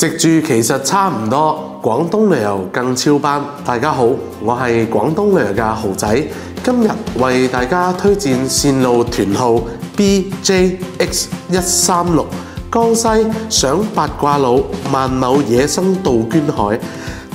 食住其實差唔多，廣東旅遊更超班。大家好，我係廣東旅遊嘅豪仔，今日為大家推薦線路團號 BJX136，江西上八卦嶺萬畝野生杜鵑海，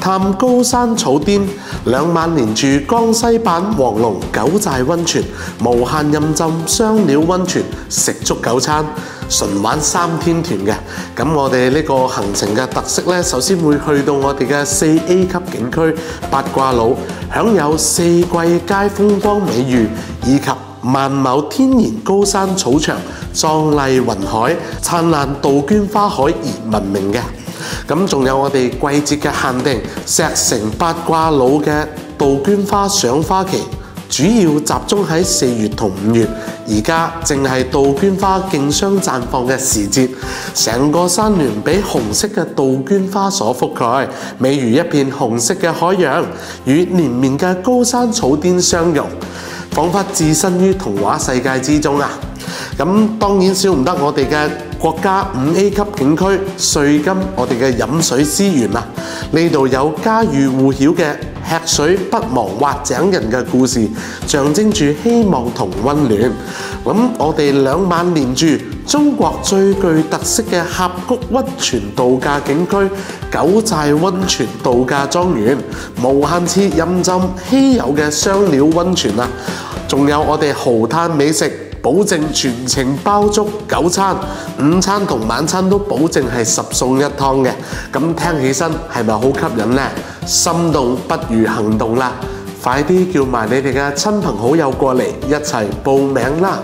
探高山草甸，2晚連住江西版黃龍九寨溫泉，無限任浸雙料溫泉，食足9餐，純玩3天團嘅。咁我哋呢個行程嘅特色呢，首先會去到我哋嘅4A 級景區八卦嶺，享有4季佳風光美譽以及萬畝天然高山草場、壯麗雲海、燦爛杜鵑花海而聞名嘅。咁仲有我哋季節嘅限定，石城八卦嶺嘅杜鵑花賞花期，主要集中喺4月同5月，而家正係杜鵑花競相綻放嘅時節，成個山巒被紅色嘅杜鵑花所覆蓋，美如一片紅色嘅海洋，與連綿嘅高山草甸相融，彷彿置身於童話世界之中啊！咁當然少唔得我哋嘅國家5A 級景區瑞金，我哋嘅飲水思源啊！呢度有家喻戶曉嘅吃水不忘挖井人嘅故事，象徵住希望同溫暖。咁我哋2晚連住中國最具特色嘅峽谷溫泉度假景區九寨溫泉度假莊園，無限次任浸稀有嘅雙料溫泉啊！仲有我哋豪嘆美食，保證全程包足9餐，5餐同晚餐都保證係10餸1湯嘅。咁聽起身係咪好吸引呢？心動不如行動啦！快啲叫埋你哋嘅親朋好友過嚟一齊報名啦！